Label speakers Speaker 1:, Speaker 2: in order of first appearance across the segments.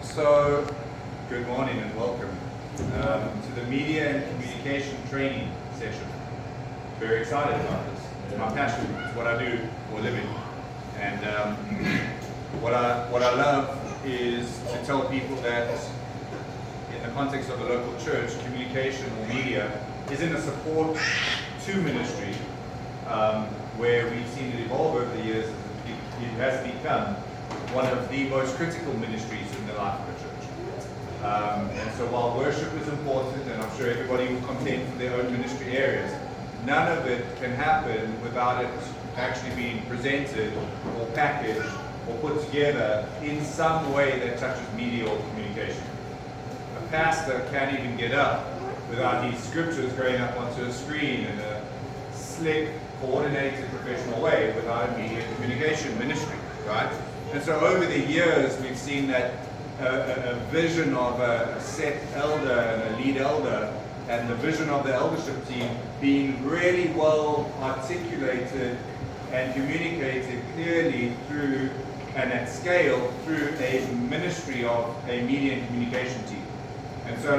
Speaker 1: So, good morning and welcome to the Media and Communication Training session. Very excited about this. It's my passion. It's what I do for a living. And what I love is to tell people that in the context of a local church, communication or media isn't a support to ministry, where we've seen it evolve over the years. It has become one of the most critical ministries in the life of a church. And so while worship is important, and I'm sure everybody will contend for their own ministry areas, none of it can happen without it actually being presented or packaged or put together in some way that touches media or communication. A pastor can't even get up without his scriptures going up onto a screen in a slick, coordinated, professional way without a media communication ministry, right? And so over the years, we've seen that a vision of a set elder and a lead elder and the vision of the eldership team being really well articulated and communicated clearly through and at scale through a ministry of a media and communication team. And so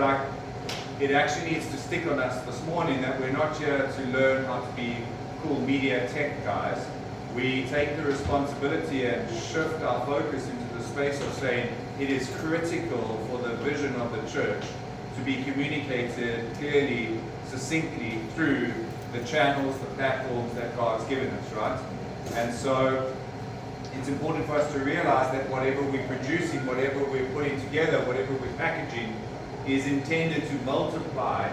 Speaker 1: it actually needs to stick on us this morning that we're not here to learn how to be cool media tech guys. We take the responsibility and shift our focus into the space of saying it is critical for the vision of the church to be communicated clearly, succinctly through the channels, the platforms that God's given us, right? And so it's important for us to realize that whatever we're producing, whatever we're putting together, whatever we're packaging is intended to multiply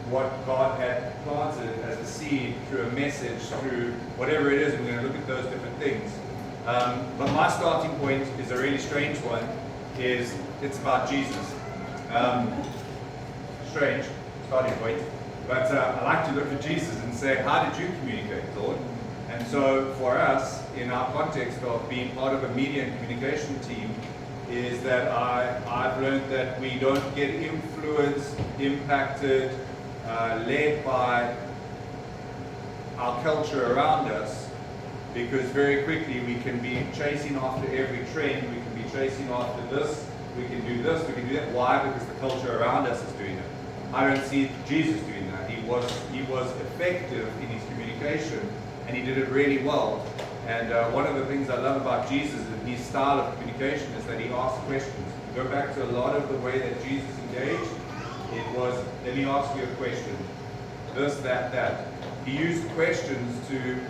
Speaker 1: what God had planted as a seed through a message, through whatever it is. We're going to look at those different things. But my starting point is a really strange one. It's about Jesus. Strange starting point. But I like to look at Jesus and say, how did you communicate, Lord? And so for us, in our context of being part of a media and communication team, is that I've learned that we don't get influenced, impacted, led by our culture around us, because very quickly we can be chasing after every trend, we can be chasing after this, we can do this, we can do that. Why? Because the culture around us is doing it. I don't see Jesus doing that. He was effective in his communication, and he did it really well. And one of the things I love about Jesus and his style of communication is that he asks questions. Go back to a lot of the way that Jesus engaged. It was, let me ask you a question. This, that. He used questions to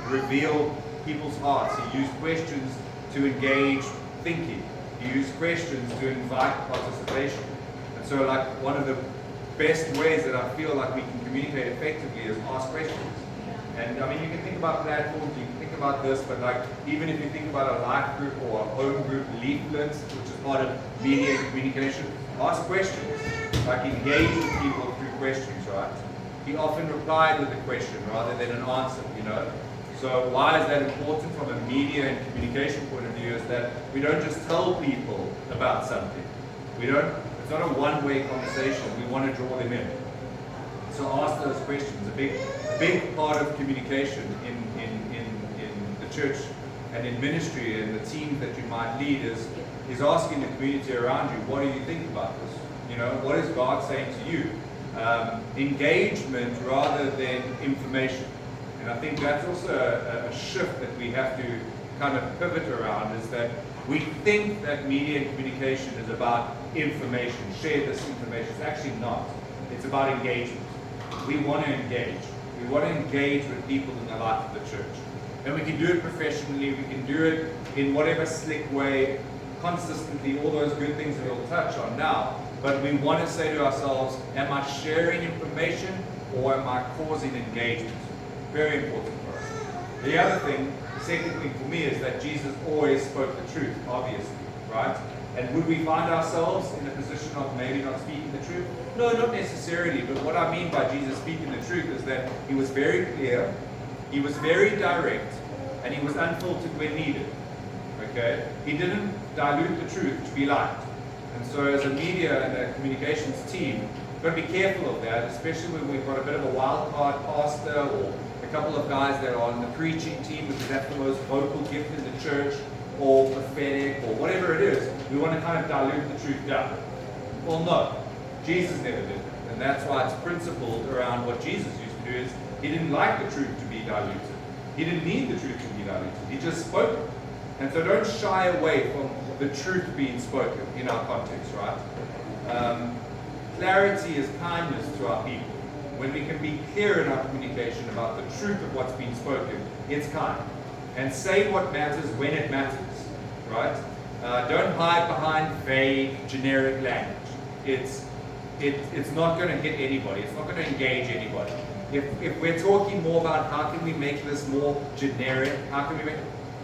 Speaker 1: reveal people's hearts. He used questions to engage thinking. He used questions to invite participation. And so one of the best ways that I feel like we can communicate effectively is ask questions. And I mean, you can think about platforms, you can think about this, but even if you think about a life group or a home group leaflet, which is part of media and communication, ask questions. Engage with people through questions, right? He often replied with a question rather than an answer, So why is that important from a media and communication point of view is that we don't just tell people about something. It's not a one-way conversation. We want to draw them in. So ask those questions. A big part of communication in the church and in ministry and the team that you might lead is asking the community around you, what do you think about this? What is God saying to you? Engagement rather than information. And I think that's also a shift that we have to kind of pivot around, is that we think that media and communication is about information, share this information. It's actually not. It's about engagement. We want to engage. We want to engage with people in the life of the church. And we can do it professionally, we can do it in whatever slick way, consistently, all those good things that we'll touch on now. But we want to say to ourselves, am I sharing information or am I causing engagement? Very important for us. The other thing, the second thing for me, is that Jesus always spoke the truth, obviously, right? And would we find ourselves in a position of maybe not speaking the truth? No, not necessarily. But what I mean by Jesus speaking the truth is that he was very clear, he was very direct, and he was unfiltered when needed. Okay? He didn't dilute the truth to be liked. And so as a media and a communications team, we've got to be careful of that, especially when we've got a bit of a wild card pastor or a couple of guys that are on the preaching team because that's the most vocal gift in the church, or prophetic or whatever it is, we want to kind of dilute the truth down. Well, no, Jesus never did that. And that's why it's principled around what Jesus used to do is he didn't like the truth to be diluted. He didn't need the truth to be diluted. He just spoke it. And so don't shy away from the truth being spoken in our context, right? Clarity is kindness to our people. When we can be clear in our communication about the truth of what's being spoken, it's kind. And say what matters when it matters, right? Don't hide behind vague, generic language. It's not going to hit anybody. It's not going to engage anybody. If we're talking more about how can we make this more generic,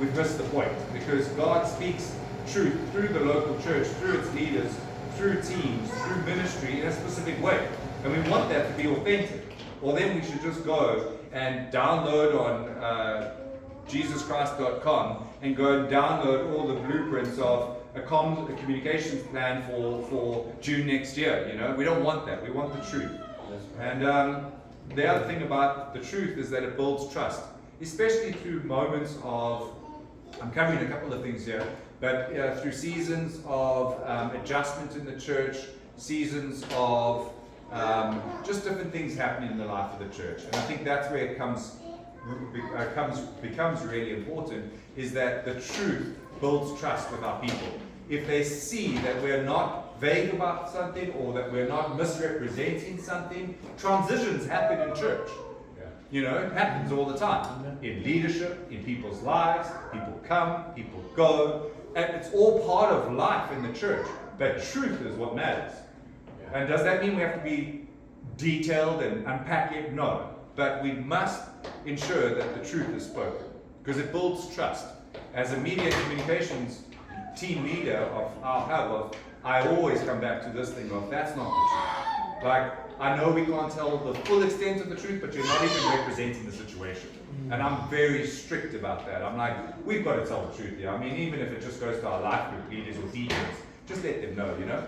Speaker 1: we've missed the point. Because God speaks truth through the local church, through its leaders, through teams, through ministry in a specific way. And we want that to be authentic. Or then we should just go and download on jesuschrist.com and go and download all the blueprints of a communications plan for June next year. You know, we don't want that. We want the truth. And the other thing about the truth is that it builds trust, especially through moments of, I'm covering a couple of things here, but through seasons of adjustment in the church, seasons of just different things happening in the life of the church. And I think that's where it becomes really important, is that the truth builds trust with our people. If they see that we're not vague about something or that we're not misrepresenting something, transitions happen in church. You know, it happens all the time. In leadership, in people's lives, people come, people go, and it's all part of life in the church. But truth is what matters. And does that mean we have to be detailed and unpack it? No. But we must ensure that the truth is spoken, because it builds trust. As a media communications team leader of our hub, I always come back to this thing of, that's not the truth. Like, I know we can't tell the full extent of the truth, but you're not even representing the situation. And I'm very strict about that. I'm like, we've got to tell the truth here. I mean, even if it just goes to our life group leaders or deacons, just let them know, you know?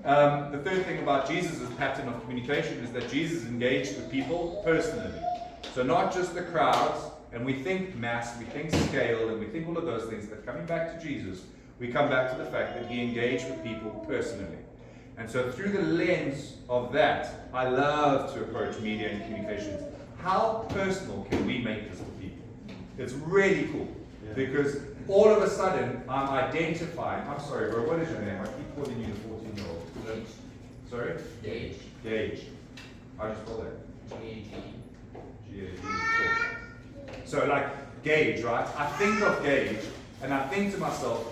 Speaker 1: The third thing about Jesus' pattern of communication is that Jesus engaged with people personally. So not just the crowds, and we think mass, we think scale, and we think all of those things, but coming back to Jesus, we come back to the fact that he engaged with people personally. And so through the lens of that, I love to approach media and communications. How personal can we make this to people? It's really cool. Because all of a sudden, I'm identifying, I'm sorry bro, what is your name? I keep calling you the 14-year-old. Sorry?
Speaker 2: Gage.
Speaker 1: Gage. How do you spell that?
Speaker 2: G-A-G.
Speaker 1: G-A-G. So like Gage, right? I think of Gage and I think to myself,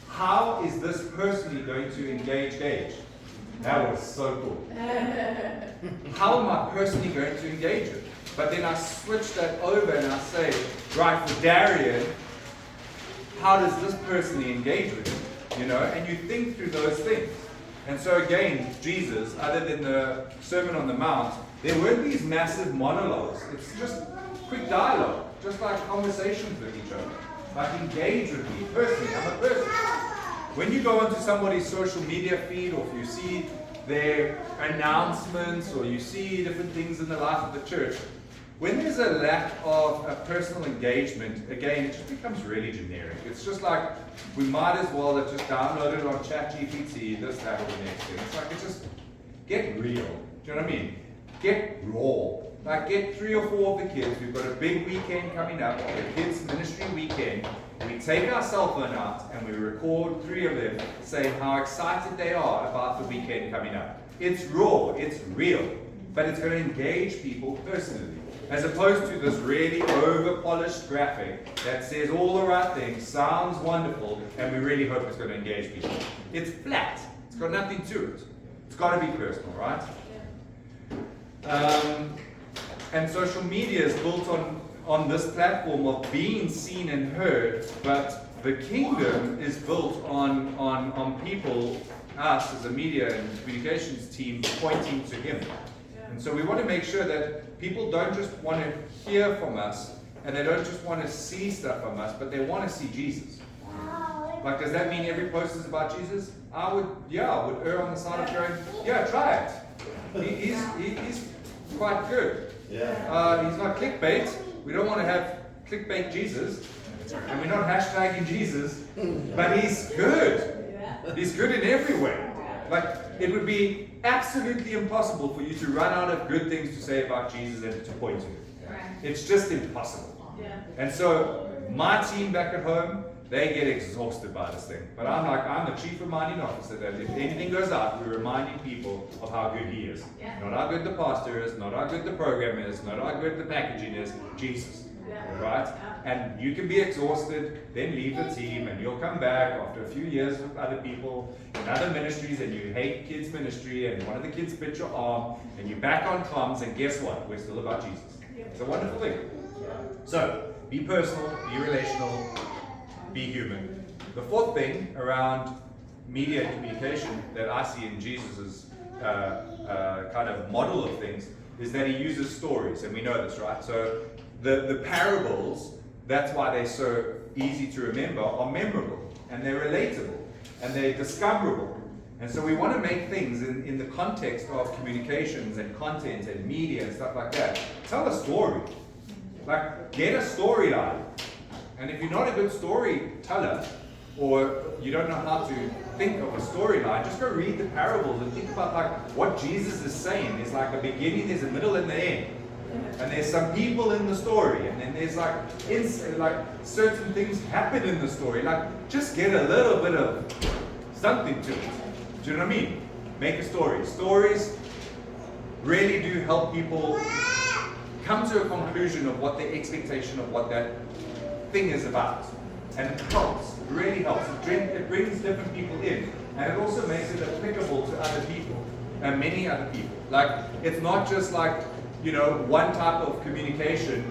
Speaker 1: how is this personally going to engage Gage? That was so cool. How am I personally going to engage it? But then I switch that over and I say, right, for Darian, how does this personally engage with him? You know, and you think through those things. And so again, Jesus, other than the Sermon on the Mount, there weren't these massive monologues. It's just quick dialogue, just like conversations with each other. Like engage with me personally. I'm a person. When you go onto somebody's social media feed, or if you see their announcements, or you see different things in the life of the church, when there's a lack of a personal engagement, again, it just becomes really generic. It's just like, we might as well have just downloaded on ChatGPT, this, that, or the next thing. It's like, it's just, get real. Do you know what I mean? Get raw. Like, get 3 or 4 of the kids. We've got a big weekend coming up, the kids' ministry weekend. We take our cell phone out and we record 3 of them saying how excited they are about the weekend coming up. It's raw, it's real, but it's going to engage people personally. As opposed to this really over-polished graphic that says all the right things, sounds wonderful, and we really hope it's going to engage people. It's flat. It's got nothing to it. It's got to be personal, right? And social media is built on this platform of being seen and heard, but the kingdom is built on people, us as a media and communications team, pointing to him. And so we want to make sure that people don't just want to hear from us, and they don't just want to see stuff from us, but they want to see Jesus. Like, does that mean every post is about Jesus? I would err on the side of going, yeah, try it. He's quite good. He's not clickbait. We don't want to have clickbait Jesus. And we're not hashtagging Jesus, but he's good. He's good in every way. Like, it would be absolutely impossible for you to run out of good things to say about Jesus and to point to him. It's just impossible. And so, my team back at home, they get exhausted by this thing. But I'm the chief reminding officer that if anything goes out, we're reminding people of how good he is. Not how good the pastor is, not how good the program is, not how good the packaging is, Jesus. Right? And you can be exhausted, then leave the team, and you'll come back after a few years with other people in other ministries, and you hate kids' ministry, and one of the kids bit your arm, and you're back on comms, and guess what? We're still about Jesus. It's a wonderful thing. So, be personal, be relational, be human. The fourth thing around media and communication that I see in Jesus' kind of model of things is that he uses stories, and we know this, right? So the parables, that's why they're so easy to remember, are memorable, and they're relatable, and they're discoverable. And so we want to make things in the context of communications and content and media and stuff like that. Tell a story. Like, get a storyline. And if you're not a good storyteller, or you don't know how to think of a storyline, just go read the parables and think about like what Jesus is saying. There's like a beginning, there's a middle, and the end. And there's some people in the story, and then there's like certain things happen in the story. Like, just get a little bit of something to it. Do you know what I mean? Make a story. Stories really do help people come to a conclusion of what their expectation of what that thing is about. And it helps, it really helps. It brings different people in, and it also makes it applicable to other people and many other people. Like, it's not just like, you know, one type of communication.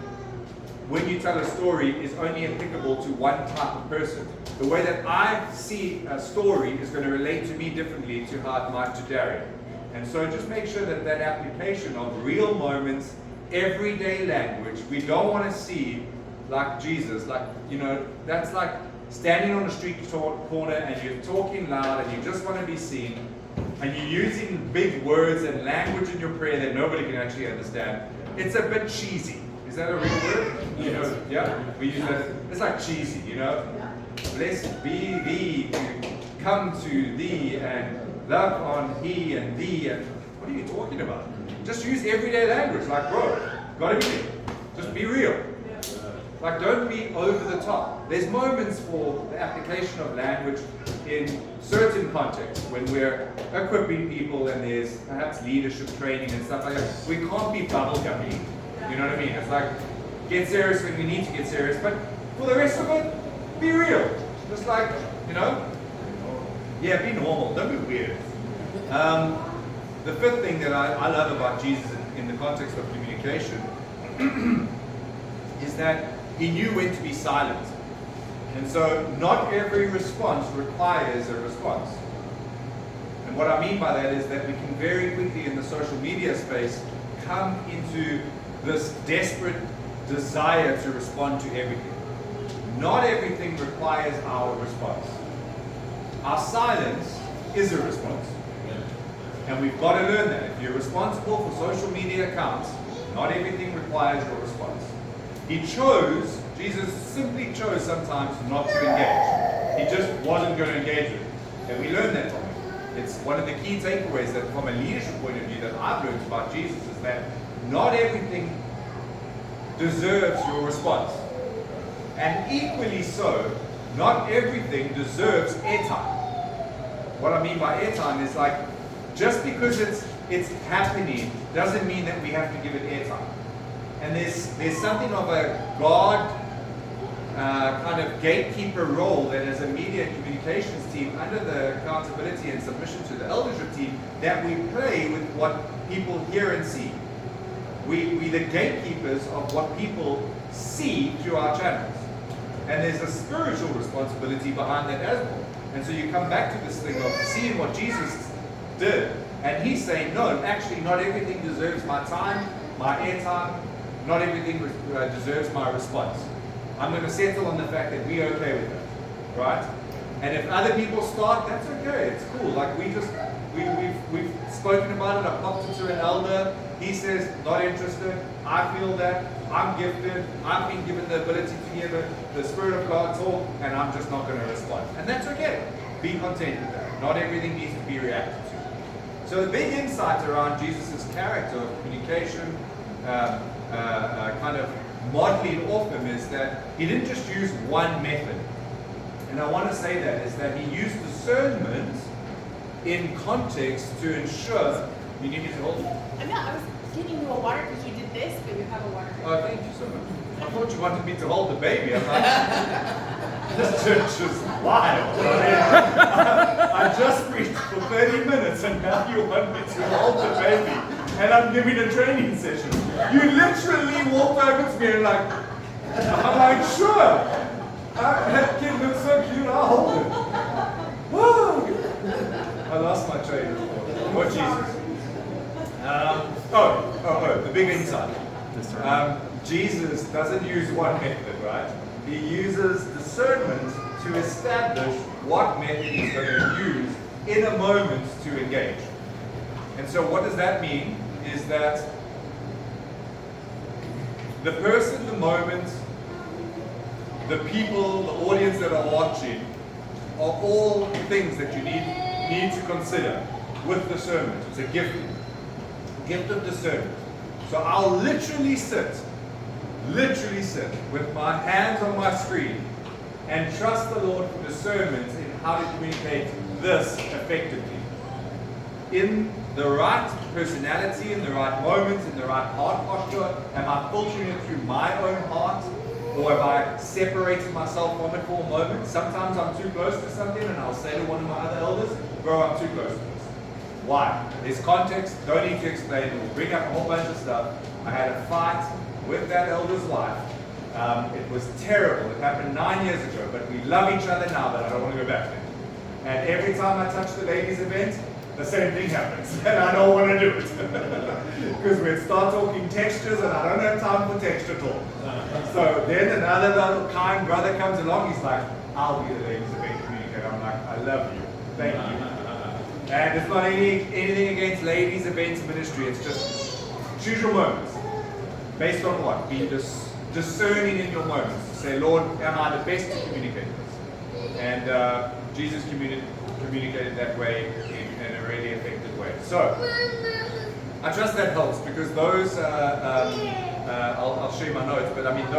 Speaker 1: When you tell a story is only applicable to one type of person. The way that I see a story is going to relate to me differently to how it might to Darian. And so just make sure that that application of real moments, everyday language, we don't want to see like Jesus, like, you know, that's like standing on a street corner and you're talking loud and you just want to be seen, and you're using big words and language in your prayer that nobody can actually understand. It's a bit cheesy. Is that a real word? You know, yeah, we use that. It's like cheesy, you know. Blessed be thee to come to thee, and love on he and thee. And what are you talking about? Just use everyday language. Like, bro, gotta be there. Just be real. Like, don't be over the top. There's moments for the application of language in certain contexts when we're equipping people and there's perhaps leadership training and stuff like that. We can't be bubblegummy. You know what I mean? It's like, get serious when we need to get serious, but for the rest of it, be real. Just like, you know, yeah, be normal. Don't be weird. The fifth thing that I love about Jesus in the context of communication is that he knew when to be silent. And so not every response requires a response. And what I mean by that is that we can very quickly in the social media space come into this desperate desire to respond to everything. Not everything requires our response. Our silence is a response. And we've got to learn that. If you're responsible for social media accounts, not everything requires your response. Jesus simply chose sometimes not to engage. He just wasn't going to engage with it. And we learn that from him. It's one of the key takeaways that from a leadership point of view that I've learned about Jesus is that not everything deserves your response. And equally so, not everything deserves airtime. What I mean by airtime is like, just because it's happening doesn't mean that we have to give it airtime. And there's something of a God kind of gatekeeper role that as a media and communications team under the accountability and submission to the eldership team that we play with what people hear and see. We the gatekeepers of what people see through our channels. And there's a spiritual responsibility behind that as well. And so you come back to this thing of seeing what Jesus did. And he's saying, no, actually not everything deserves my time, my airtime, not everything deserves my response. I'm going to settle on the fact that we're okay with that, right? And if other people start, that's okay, it's cool. Like we've spoken about it, I've popped it to an elder, he says, not interested, I feel that, I'm gifted, I've been given the ability to hear the Spirit of God talk, and I'm just not going to respond. And that's okay. Be content with that. Not everything needs to be reacted to. So the big insight around Jesus' character of communication, kind of modeling off him, is that he didn't just use one method. And I want to say that is that he used discernment in context to ensure. You need me to hold it?
Speaker 2: I was getting you a water because you did this, but you have a water.
Speaker 1: Oh, thank you so much. I thought you wanted me to hold the baby. I'm like, this church is wild. I just preached for 30 minutes and now you want me to hold the baby. And I'm giving a training session. You literally walked over to me and like, I'm like, sure. That kid looks so cute, I'll hold it. Woo! I lost my train of thought. What Jesus? The big insight. Jesus doesn't use one method, right? He uses discernment to establish what method he's going to use in a moment to engage. And so what does that mean? Is that the person, the moment, the people, the audience that are watching are all things that you need to consider with discernment. It's a gift of discernment. So I'll literally sit with my hands on my screen and trust the Lord for discernment in how to communicate this effectively. In the right personality, in the right moment, in the right heart posture. Am I filtering it through my own heart? Or am I separating myself from it for a moment? Sometimes I'm too close to something and I'll say to one of my other elders, bro, I'm too close to this. Why? There's context, don't need to explain it. We'll bring up a whole bunch of stuff. I had a fight with that elder's wife. It was terrible. It happened 9 years ago, but we love each other now, but I don't want to go back there. And every time I touch the ladies' event, the same thing happens, and I don't want to do it. Because we start talking textures, and I don't have time for texture talk. So then another little kind brother comes along, he's like, I'll be the ladies' event communicator. I'm like, I love you. Thank you. And it's not anything against ladies' events ministry, it's just choose your moments. Based on what? Be discerning in your moments. Say, Lord, am I the best to communicate this? And Jesus communicated that way in a really effective way. So, I trust that helps because those, I'll show you my notes, but I mean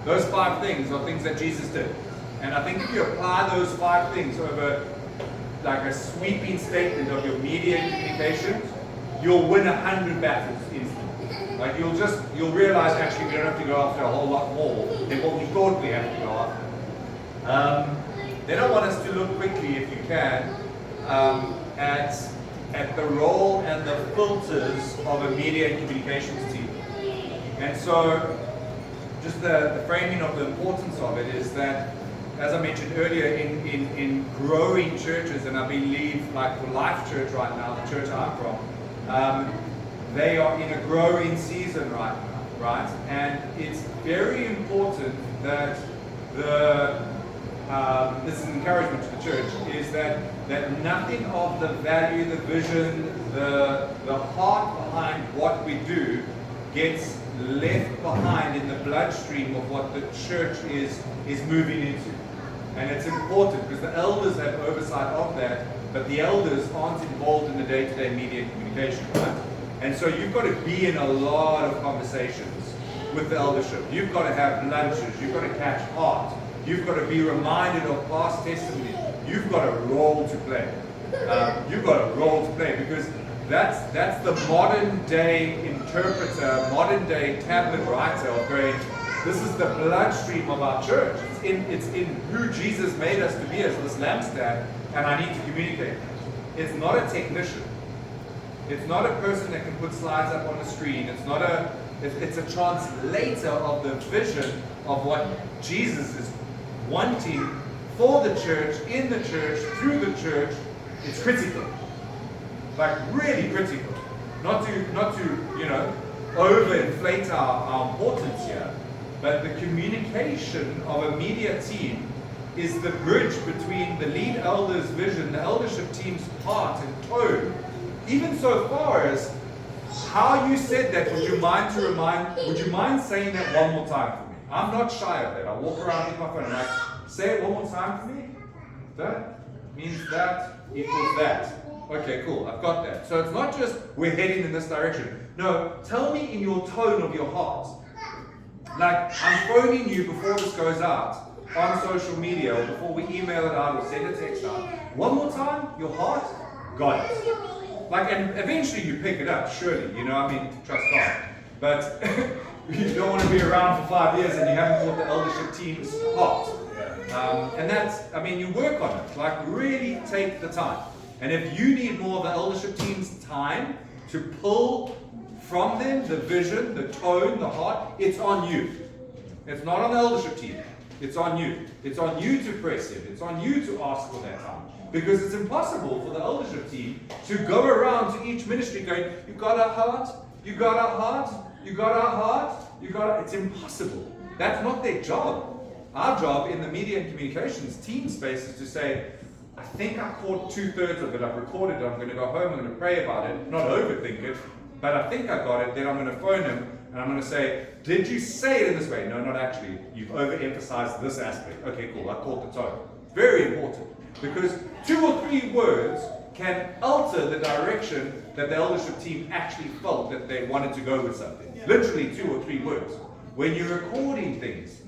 Speaker 1: those 5 things are things that Jesus did. And I think if you apply those 5 things over like a sweeping statement of your media communications, you'll win 100 battles instantly. Like you'll realize actually we don't have to go after a whole lot more than what we thought we had to go after. Then I want us to look quickly, if you can, at the role and the filters of a media and communications team. And so, just the framing of the importance of it is that, as I mentioned earlier, in growing churches, and I believe like for Life Church right now, the church I'm from, they are in a growing season right now, right? And it's very important that this is encouragement to the church, is that nothing of the value, the vision, the heart behind what we do gets left behind in the bloodstream of what the church is moving into. And it's important because the elders have oversight of that, but the elders aren't involved in the day-to-day media communication, right? And so you've got to be in a lot of conversations with the eldership. You've got to have lunches, you've got to catch heart. You've got to be reminded of past testimony. You've got a role to play. You've got a role to play because that's the modern day interpreter, modern day tablet writer of going, this is the bloodstream of our church. It's in who Jesus made us to be as this lampstand, and I need to communicate. It's not a technician. It's not a person that can put slides up on the screen. It's a translator of the vision of what Jesus is wanting for the church, in the church, through the church. It's critical, like really critical. Not to overinflate our importance here, but the communication of a media team is the bridge between the lead elder's vision, the eldership team's heart and tone, even so far as How you said that, would you mind saying that one more time for me? I'm not shy of that. I walk around with my phone and I'm like, say it one more time for me. That means that equals that. Okay, cool, I've got that. So it's not just we're heading in this direction. No, tell me in your tone of your heart. Like, I'm phoning you before this goes out on social media, or before we email it out or send a text out. One more time, your heart, got it. Like, and eventually you pick it up, surely, you know, I mean, trust God. But you don't want to be around for 5 years and you haven't caught the eldership team's heart. And that's, I mean, you work on it, like really take the time. And if you need more of the eldership team's time to pull from them the vision, the tone, the heart, it's on you. It's not on the eldership team. It's on you. It's on you to press it. It's on you to ask for that time. Because it's impossible for the eldership team to go around to each ministry going, you got our heart, you got our heart, you got our heart, you got our... It's impossible. That's not their job. Our job in the media and communications team space is to say, I think I caught 2/3 of it, I've recorded it, I'm going to go home, I'm going to pray about it, not overthink it, but I think I got it, then I'm going to phone him and I'm going to say, did you say it in this way? No, not actually. You've overemphasized this aspect. Okay, cool, I caught the tone. Very important, because 2 or 3 words can alter the direction that the eldership team actually felt that they wanted to go with something. Yeah. Literally 2 or 3 words. When you're recording things,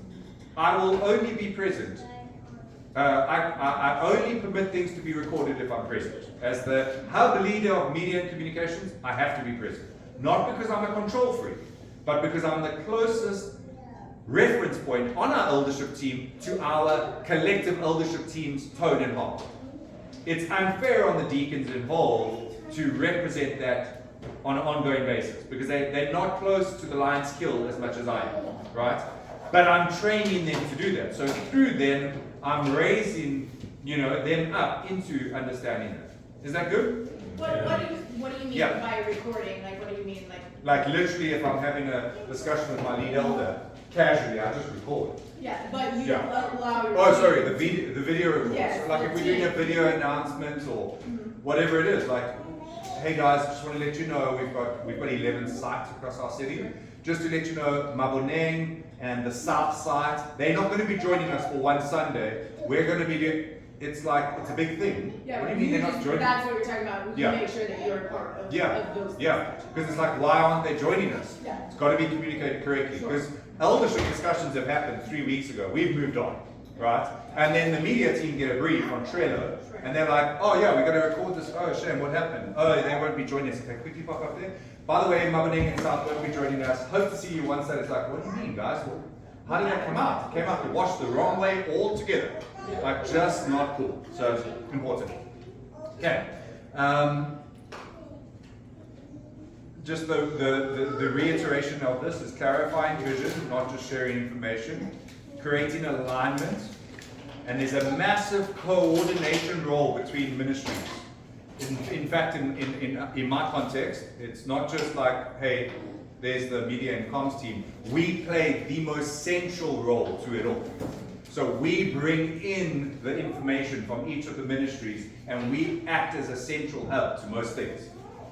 Speaker 1: I will only be present. I only permit things to be recorded if I'm present. As the hub leader of media and communications, I have to be present. Not because I'm a control freak, but because I'm the closest reference point on our eldership team to our collective eldership team's tone and heart. It's unfair on the deacons involved to represent that on an ongoing basis, because they're not close to the lion's kill as much as I am, right? But I'm training them to do that. So through them, I'm raising, them up into understanding it. Is that good?
Speaker 2: What do you mean by recording? Like, what do you mean?
Speaker 1: Like literally, if I'm having a discussion with my lead elder, casually, I just record.
Speaker 2: Yeah, but you don't allow your...
Speaker 1: Oh, sorry, the video record.
Speaker 2: Yes,
Speaker 1: so like if we're doing a video announcement or whatever it is, like, hey guys, just want to let you know we've got 11 sites across our city. Just to let you know, Maboneng and the South side, they're not going to be joining us for one Sunday. We're going to be doing... It's a big thing.
Speaker 2: Yeah,
Speaker 1: what do you mean they're not joining?
Speaker 2: That's what you're talking about. You make sure that you're a part of, of those things.
Speaker 1: Yeah, because it's like, why aren't they joining us?
Speaker 2: Yeah.
Speaker 1: It's got to be communicated correctly.
Speaker 2: Sure.
Speaker 1: Because eldership discussions have happened 3 weeks ago. We've moved on, right? And then the media team get a brief on Trello, and they're like, oh yeah, we're going to record this. Oh, shame, what happened? Oh, they won't be joining us. Okay, quickly pop up there. By the way, Maboneng and South won't be joining us. Hope to see you once. That it's like, what do you mean, guys? Well, how did that come out? It came out to wash the wrong way altogether. Like, just not cool. So it's important. Okay. Just the reiteration of this is clarifying vision, not just sharing information, creating alignment, and there's a massive coordination role between ministries. In fact, in my context, it's not just like, hey, there's the media and comms team. We play the most central role to it all. So we bring in the information from each of the ministries and we act as a central hub to most things.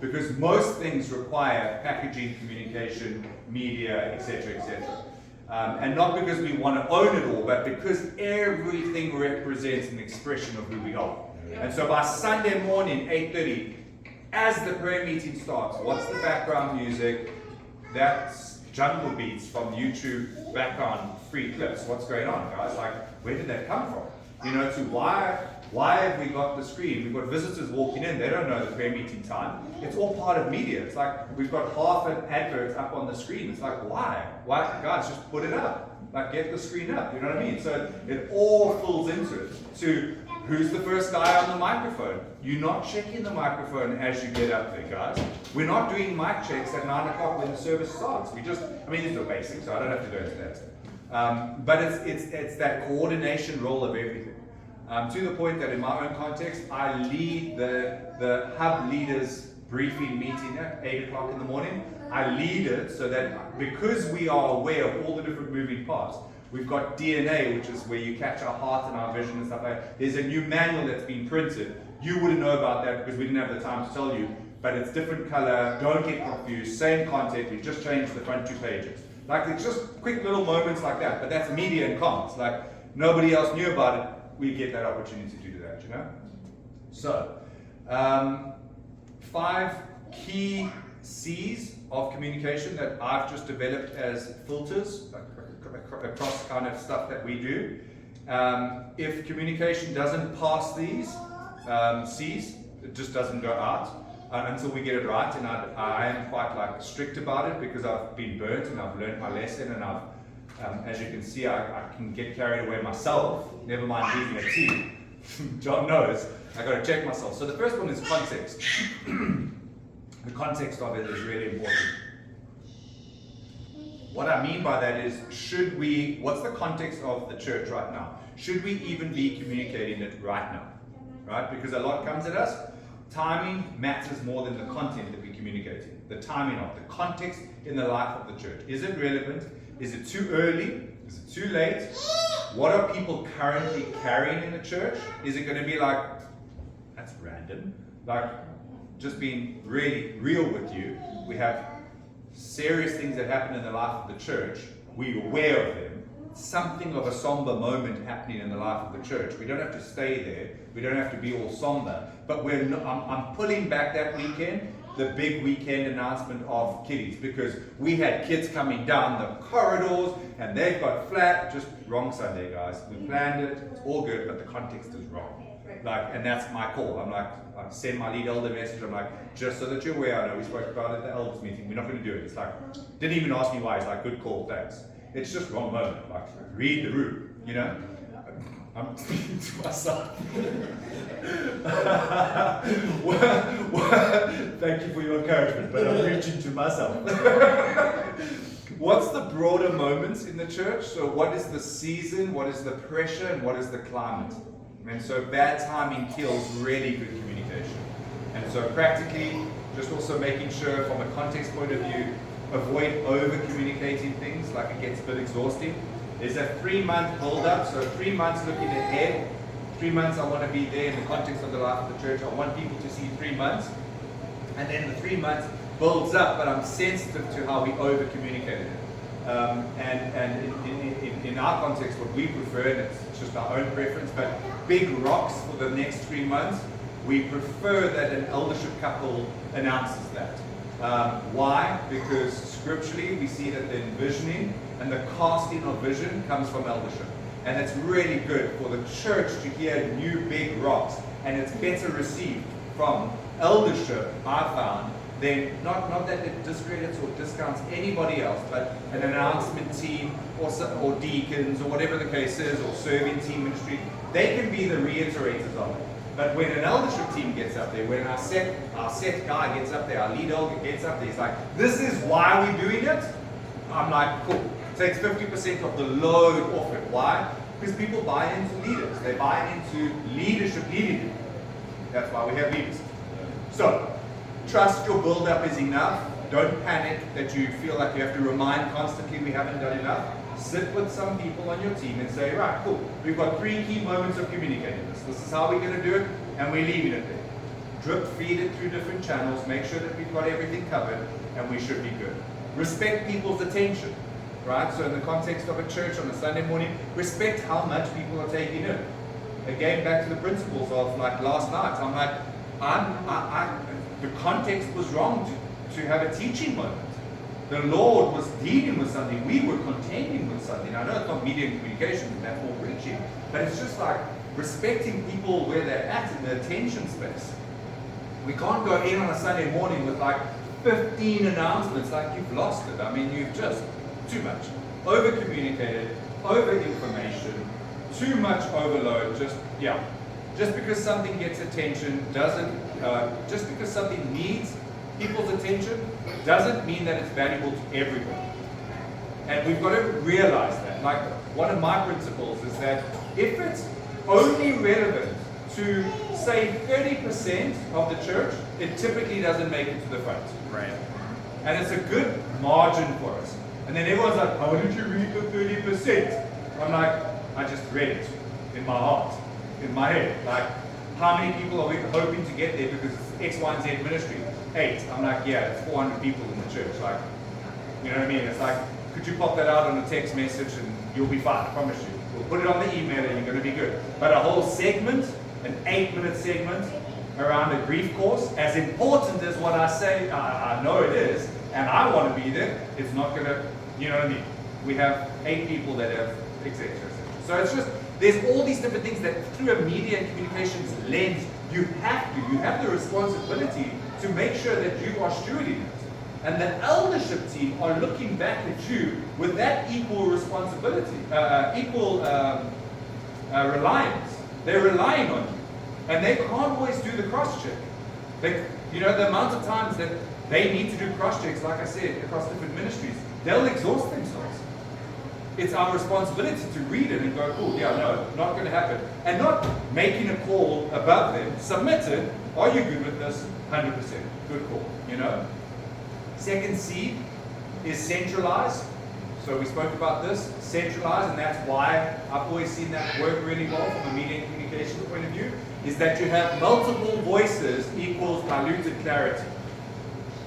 Speaker 1: Because most things require packaging, communication, media, etc., etc. And not because we want to own it all, but because everything represents an expression of who we are. And so by Sunday morning, 8:30, as the prayer meeting starts, what's the background music? That's jungle beats from YouTube background free clips. What's going on, guys? Like, where did that come from? To why have we got the screen? We've got visitors walking in, they don't know the prayer meeting time. It's all part of media. It's like we've got half an advert up on the screen. It's like, why? Why, guys, just put it up. Like, get the screen up, you know what I mean? So it all fills into it. To who's the first guy on the microphone? You're not checking the microphone as you get up there, guys. We're not doing mic checks at 9 o'clock when the service starts. These are basics, so I don't have to go into that. But it's that coordination role of everything. To the point that in my own context, I lead the hub leaders briefing meeting at 8 o'clock in the morning. I lead it so that because we are aware of all the different moving parts, we've got DNA, which is where you catch our heart and our vision and stuff like that. There's a new manual that's been printed. You wouldn't know about that because we didn't have the time to tell you. but it's different color. Don't get confused. Same content. We just changed the front 2 pages. Like, it's just quick little moments like that. But that's media and comms. Like, nobody else knew about it. We get that opportunity to do that, you know? So, 5 key C's of communication that I've just developed as filters across kind of stuff that we do. If communication doesn't pass these C's, it just doesn't go out until we get it right. And I am quite like strict about it because I've been burnt and I've learned my lesson, and I've, as you can see, I can get carried away myself, never mind leading a team. John knows, I got to check myself. So the first one is context. The context of it is really important. What I mean by that is, what's the context of the church right now? Should we even be communicating it right now? Right? Because a lot comes at us. Timing matters more than the content that we're communicating. The timing of the context in the life of the church. Is it relevant? Is it too early? Is it too late? What are people currently carrying in the church? Is it going to be like, that's random? Like, just being really real with you, we have serious things that happen in the life of the church. We're aware of them. Something of a somber moment happening in the life of the church. We don't have to stay there. We don't have to be all somber. But I'm pulling back that weekend, the big weekend announcement of kiddies, because we had kids coming down the corridors and they've got flat. Just wrong Sunday, guys. We planned it. It's all good, but the context is wrong. Like, and that's my call. I'm like, I send my lead elder message. I'm like, just so that you're aware, I know we spoke about it at the elders meeting. We're not going to do it. It's like, didn't even ask me why. It's like, good call, thanks. It's just wrong moment. Like, read the room, you know? I'm speaking to myself. Thank you for your encouragement, but I'm reaching to myself. What's the broader moments in the church? So what is the season, what is the pressure, and what is the climate? And so bad timing kills really good communication. And so practically, just also making sure from a context point of view, avoid over-communicating things, like it gets a bit exhausting. There's a 3-month build-up, so 3 months looking ahead. 3 months I want to be there in the context of the life of the church. I want people to see 3 months. And then the 3 months builds up, but I'm sensitive to how we over-communicated it. And in our context, what we prefer, and it's just our own preference, but big rocks for the next 3 months, we prefer that an eldership couple announces that. Why? Because scripturally we see that the envisioning and the casting of vision comes from eldership. And it's really good for the church to hear new big rocks, and it's better received from eldership, I found, then not that it discredits or discounts anybody else, but an announcement team or deacons or whatever the case is, or serving team ministry, they can be the reiterators of it. But when an eldership team gets up there, when our set guy gets up there, our lead elder gets up there, he's like, this is why we're doing it. I'm like, cool. Takes 50% of the load off it. Why? Because people buy into leaders. They buy into leadership leading people. That's why we have leaders. So, trust your build-up is enough. Don't panic that you feel like you have to remind constantly we haven't done enough. Sit with some people on your team and say, right, cool, we've got 3 key moments of communicating this. This is how we're going to do it, and we're leaving it there. Drip feed it through different channels, make sure that we've got everything covered, and we should be good. Respect people's attention, right? So in the context of a church on a Sunday morning, respect how much people are taking in. Again, back to the principles of like last night, I'm like, the context was wrong to have a teaching moment. The Lord was dealing with something. We were contending with something. I know it's not media and communication, and that's more preaching, but it's just like respecting people where they're at in the attention space. We can't go in on a Sunday morning with like 15 announcements like you've lost it. I mean, you've just too much. Over-communicated, over-information, too much overload, just because something gets attention doesn't, just because something needs people's attention doesn't mean that it's valuable to everyone. And we've got to realize that. Like, one of my principles is that if it's only relevant to, say, 30% of the church, it typically doesn't make it to the front.
Speaker 3: Right.
Speaker 1: And it's a good margin for us. And then everyone's like, how did you read the 30%? I'm like, I just read it in my heart, in my head. Like, how many people are we hoping to get there because it's X, Y, and Z ministry? 8. I'm like, yeah, it's 400 people in the church. Like, you know what I mean? It's like, could you pop that out on a text message and you'll be fine, I promise you. We'll put it on the email and you're going to be good. But a whole segment, an 8-minute segment around a grief course, as important as what I say, I know it is, and I want to be there, it's not going to, you know what I mean? We have 8 people that have etc. So it's just, there's all these different things that through a media and communications lens, you have the responsibility to make sure that you are stewarding it. And the eldership team are looking back at you with that equal responsibility, equal reliance. They're relying on you. And they can't always do the cross-check. You know, the amount of times that they need to do cross-checks, like I said, across different ministries, they'll exhaust themselves. It's our responsibility to read it and go, oh, yeah, no, not going to happen. And not making a call above them, submit it, are you good with this? 100%, good call, you know. Second C is centralize. So we spoke about this, centralize, and that's why I've always seen that work really well from a media and communications point of view, is that you have multiple voices equals diluted clarity.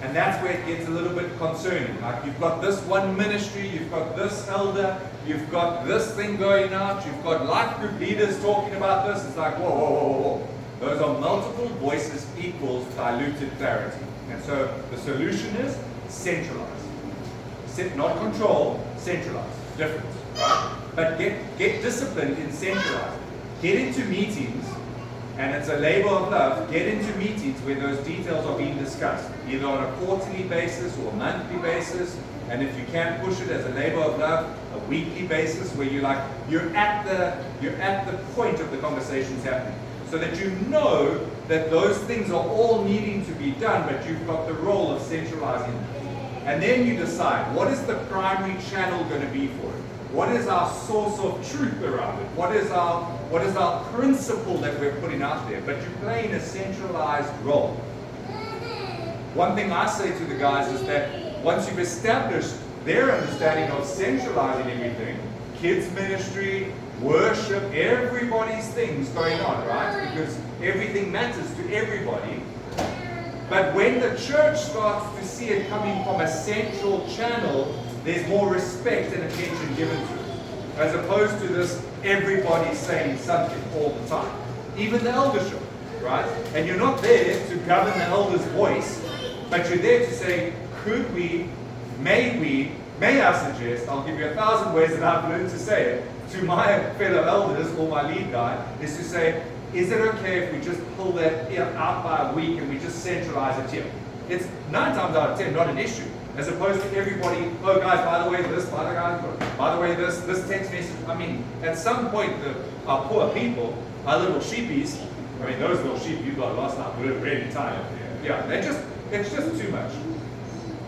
Speaker 1: And that's where it gets a little bit concerning. Like you've got this one ministry, you've got this elder, you've got this thing going out, you've got life group leaders talking about this. It's like, whoa, whoa, whoa, whoa, whoa. Those are multiple voices equals diluted clarity. And so the solution is centralize. Not control, centralize. Different, right? But get disciplined in centralizing. Get into meetings, and it's a labor of love, get into meetings where those details are being discussed, either on a quarterly basis or a monthly basis, and if you can push it as a labor of love, a weekly basis where you're at the point of the conversations happening. So that you know that those things are all needing to be done, but you've got the role of centralizing them. And then you decide, what is the primary channel going to be for it? What is our source of truth around it? What is our principle that we're putting out there? But you're playing a centralized role. One thing I say to the guys is that once you've established their understanding of centralizing everything, kids ministry, worship, everybody's things going on, right? Because everything matters to everybody. But when the church starts to see it coming from a central channel, there's more respect and attention given to it. As opposed to this, everybody saying something all the time. Even the eldership, right? And you're not there to govern the elder's voice, but you're there to say, could we, may I suggest, I'll give you 1,000 ways that I've learned to say it, to my fellow elders or my lead guy, is to say, is it okay if we just pull that out by a week and we just centralize it here? It's 9 times out of 10 not an issue, as opposed to everybody, oh guys, by the way, this, by the way, this text message. I mean, at some point, our poor people, our little sheepies, I mean, those little sheep you got last night were really tired. Yeah, it's just too much.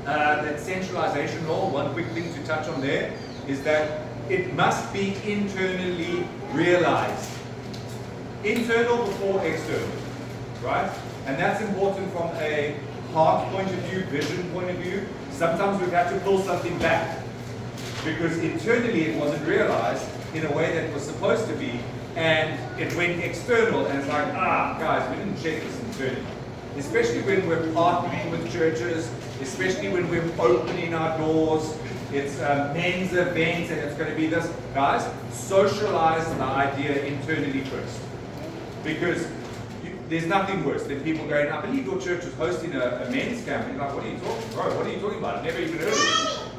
Speaker 1: That centralization role, one quick thing to touch on there, is that it must be internally realized. Internal before external, right? And that's important from a heart point of view, vision point of view. Sometimes we've had to pull something back because internally it wasn't realized in a way that it was supposed to be, and it went external, and it's like, guys, we didn't check this internally. Especially when we're partnering with churches, especially when we're opening our doors, it's men's events, and it's going to be this. Guys, socialize the idea internally first. Because there's nothing worse than people going, I believe your church is hosting a men's camp. And you're like, what are you talking about? Bro, what are you talking about? I've never even heard of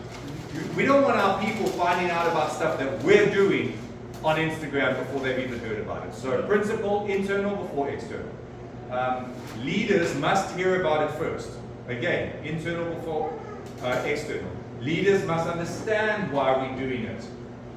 Speaker 1: it. We don't want our people finding out about stuff that we're doing on Instagram before they've even heard about it. So principle, internal before external. Leaders must hear about it first. Again, internal before external. Leaders must understand why we're doing it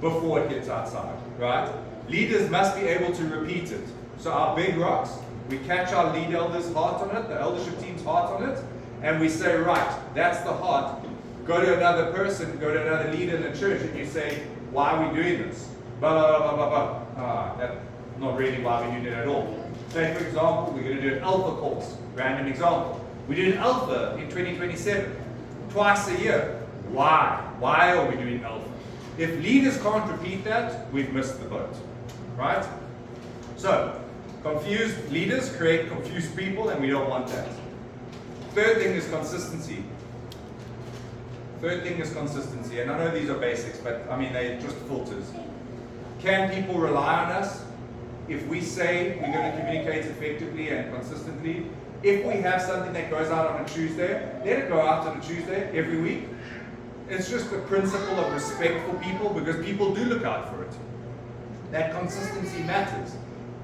Speaker 1: before it gets outside, right? Leaders must be able to repeat it. So our big rocks, we catch our lead elder's heart on it, the eldership team's heart on it, and we say, right, that's the heart. Go to another person, go to another leader in the church, and you say, why are we doing this? Blah, blah, blah, blah, blah. That's not really why we're doing it at all. Say, for example, we're going to do an alpha course. Random example. We do an alpha in 2027, twice a year. Why? Why are we doing alpha? If leaders can't repeat that, we've missed the boat, right? So, confused leaders create confused people, and we don't want that. Third thing is consistency. Third thing is consistency. And I know these are basics, but I mean, they're just filters. Can people rely on us? If we say we're going to communicate effectively and consistently, if we have something that goes out on a Tuesday, let it go out on a Tuesday every week. It's just a principle of respect for people because people do look out for it. That consistency matters.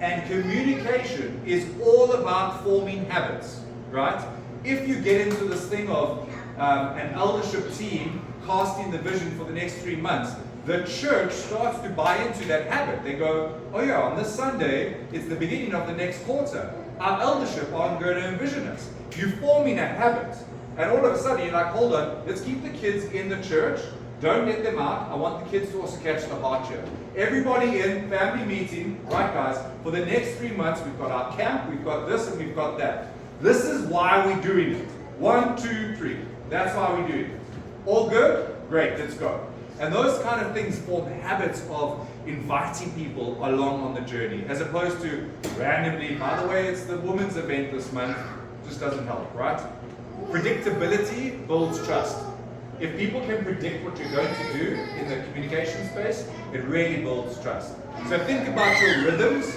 Speaker 1: And communication is all about forming habits, right? If you get into this thing of an eldership team casting the vision for the next 3 months, the church starts to buy into that habit. They go, oh yeah, on this Sunday, it's the beginning of the next quarter. Our eldership aren't going to envision us. You're forming a habit. And all of a sudden, you're like, hold on, let's keep the kids in the church. Don't let them out. I want the kids to also catch the heart here. Everybody in, family meeting, right guys, for the next 3 months, we've got our camp, we've got this, and we've got that. This is why we're doing it. 1, 2, 3. That's why we're doing it. All good? Great, let's go. And those kind of things form habits of inviting people along on the journey, as opposed to randomly, by the way, it's the women's event this month, just doesn't help, right? Predictability builds trust. If people can predict what you're going to do in the communication space, it really builds trust. So think about your rhythms,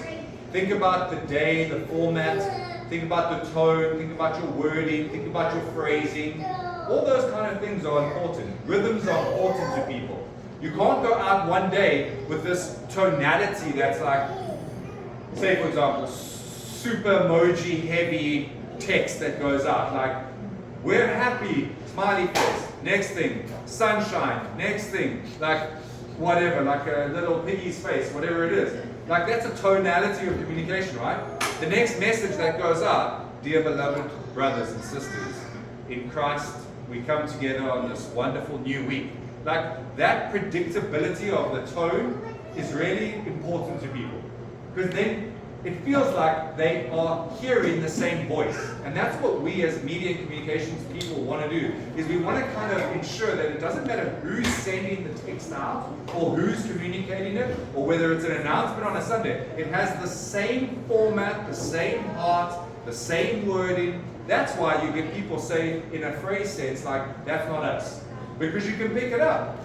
Speaker 1: think about the day, the format, think about the tone, think about your wording, think about your phrasing. All those kind of things are important. Rhythms are important to people. You can't go out one day with this tonality that's like, say for example, super emoji heavy text that goes out like, we're happy, smiley face, next thing, sunshine, next thing, like whatever, like a little piggy's face, whatever it is. Like that's a tonality of communication, right? The next message that goes out, dear beloved brothers and sisters, in Christ we come together on this wonderful new week. Like that predictability of the tone is really important to people. Because then it feels like they are hearing the same voice. And that's what we as media and communications people want to do, is we want to kind of ensure that it doesn't matter who's sending the text out or who's communicating it, or whether it's an announcement on a Sunday, it has the same format, the same heart, the same wording. That's why you get people say in a phrase sense like, that's not us. Because you can pick it up.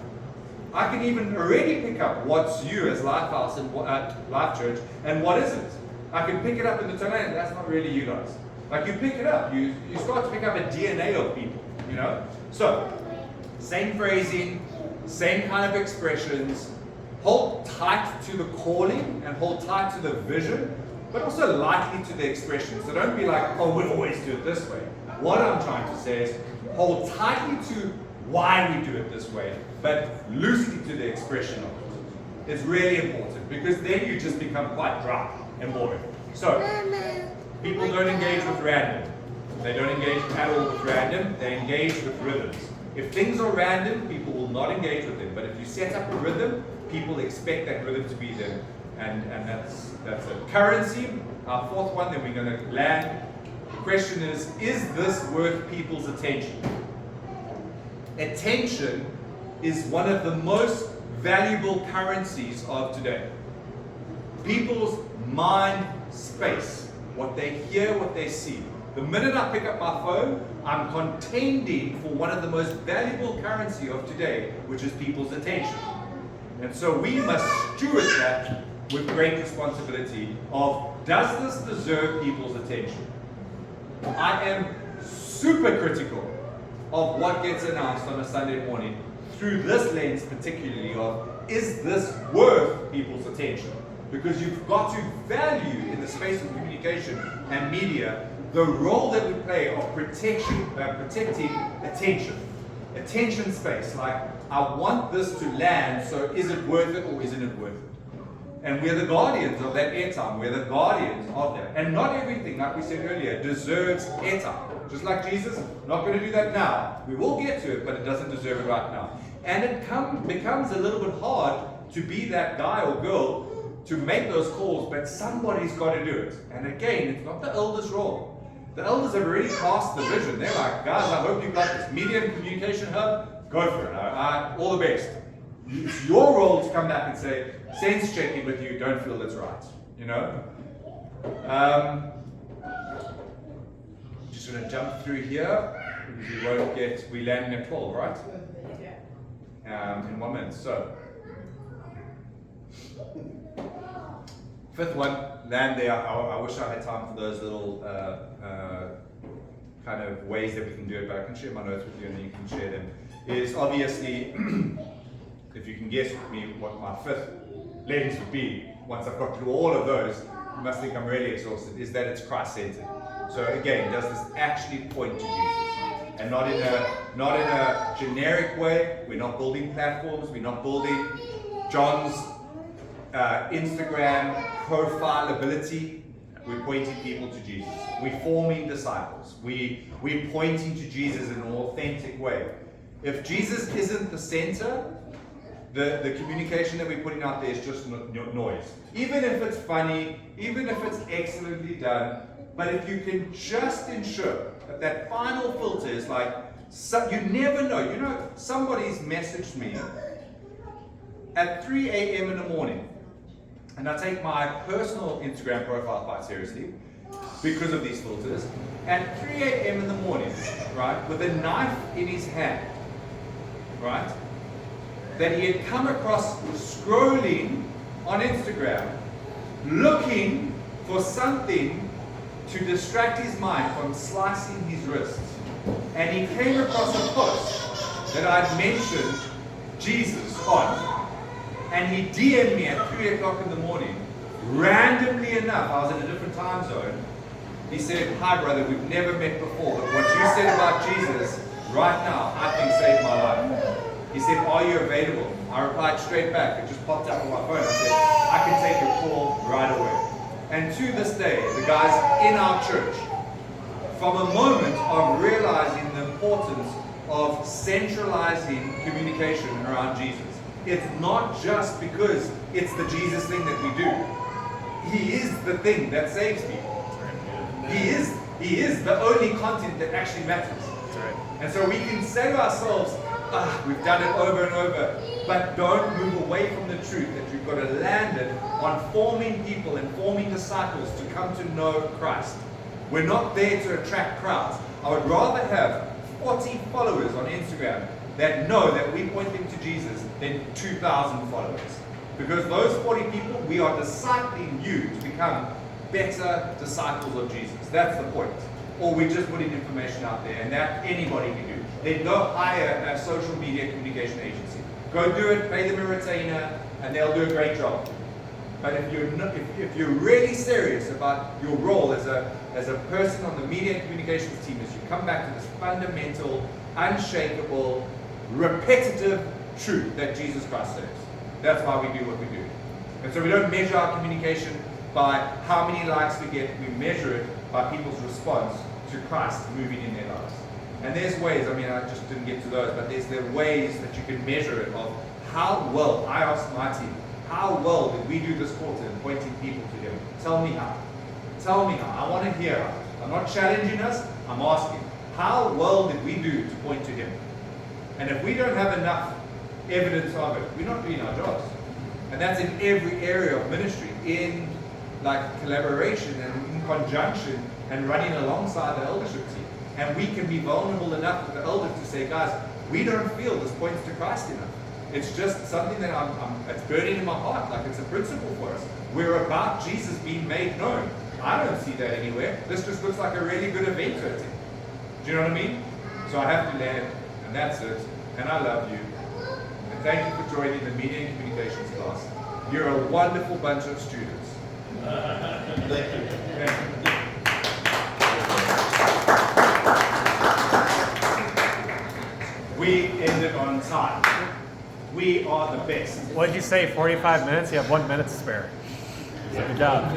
Speaker 1: I can even already pick up what's you as Lifehouse and Life Church and what isn't. I can pick it up in the tonality, that's not really you guys. Like you pick it up, you start to pick up a DNA of people, you know? So, same phrasing, same kind of expressions, hold tight to the calling and hold tight to the vision, but also lightly to the expression. So don't be like, oh, we'll always do it this way. What I'm trying to say is, hold tightly to why we do it this way, but loosely to the expression of it. It's really important, because then you just become quite dry and boring. So, people don't engage with random. They don't engage at all with random, they engage with rhythms. If things are random, people will not engage with them. But if you set up a rhythm, people expect that rhythm to be there. And that's a currency. Our fourth one, then we're going to land. The question is this worth people's attention? Attention is one of the most valuable currencies of today. People's mind space, what they hear, what they see. The minute I pick up my phone, I'm contending for one of the most valuable currency of today, which is people's attention. And so we must steward that with great responsibility of, does this deserve people's attention? I am super critical of what gets announced on a Sunday morning through this lens particularly of, is this worth people's attention? Because you've got to value in the space of communication and media the role that we play of protecting attention space. Like, I want this to land, so is it worth it or isn't it worth it? And we're the guardians of that airtime. We're the guardians of that. And not everything, like we said earlier, deserves airtime. Just like Jesus, not going to do that now. We will get to it, but it doesn't deserve it right now. And it becomes a little bit hard to be that guy or girl to make those calls, but somebody's got to do it. And again, it's not the elders' role. The elders have already cast the vision. They're like, guys, I hope you've got this media and communication hub. Go for it. All the best. It's your role to come back and say, sense checking with you, don't feel it's right. You know? Just just going to jump through here because we landing at 12, right? In 1 minute. So, fifth one, land there. I wish I had time for those little kind of ways that we can do it, but I can share my notes with you and then you can share them. Is obviously, if you can guess with me what my fifth lens would be, once I've got through all of those, you must think I'm really exhausted, is that it's Christ-centered. So again, does this actually point to Jesus? And not in a generic way. We're not building platforms, we're not building John's Instagram profile ability. We're pointing people to Jesus. We're forming disciples. We're pointing to Jesus in an authentic way. If Jesus isn't the center, the communication that we're putting out there is just noise. Even if it's funny, even if it's excellently done, but if you can just ensure that that final filter is like, you never know. You know, somebody's messaged me at 3 a.m. in the morning, and I take my personal Instagram profile quite seriously because of these filters. At 3 a.m. in the morning, right, with a knife in his hand, right, that he had come across scrolling on Instagram, looking for something to distract his mind from slicing his wrists. And he came across a post that I'd mentioned Jesus on, and he DM'd me at 3 o'clock in the morning. Randomly enough, I was in a different time zone. He said, "Hi brother, we've never met before, but what you said about Jesus right now, I think saved my life." He said, "Are you available?" I replied straight back. It just popped up on my phone. I said, "I can take your call right away." And to this day, the guys in our church, from a moment of realizing the importance of centralizing communication around Jesus, it's not just because it's the Jesus thing that we do. He is the thing that saves people. He is the only content that actually matters. And so we can say to ourselves, we've done it over and over, but don't move away from the truth that you've got to land it on forming people and forming disciples to come to know Christ. We're not there to attract crowds. I would rather have 40 followers on Instagram that know that we point them to Jesus than 2,000 followers. Because those 40 people, we are discipling you to become better disciples of Jesus. That's the point. Or we're just putting information out there, and that anybody can do. Then go hire a social media communication agency. Go do it, pay them a retainer, and they'll do a great job. But if you're really serious about your role as a person on the media and communications team, is you come back to this fundamental, unshakable, repetitive truth that Jesus Christ saves. That's why we do what we do. And so we don't measure our communication by how many likes we get. We measure it by people's response to Christ moving in their lives. And there's ways, I just didn't get to those, but there are ways that you can measure it of how well, I asked my team, how well did we do this quarter in pointing people to Him? Tell me how. Tell me how. I want to hear how. I'm not challenging us, I'm asking, how well did we do to point to Him? And if we don't have enough evidence of it, we're not doing our jobs. And that's in every area of ministry, in collaboration and in conjunction and running alongside the eldership team. And we can be vulnerable enough to the elders to say, guys, we don't feel this points to Christ enough. It's just something that it's burning in my heart, like it's a principle for us. We're about Jesus being made known. I don't see that anywhere. This just looks like a really good event to attend. Do you know what I mean? So I have to land, and that's it. And I love you. And thank you for joining the Media and Communications class. You're a wonderful bunch of students.
Speaker 3: Thank you.
Speaker 1: Thank you. We ended on time. We are the best.
Speaker 4: What did you say, 45 minutes? You have 1 minute to spare. Good job.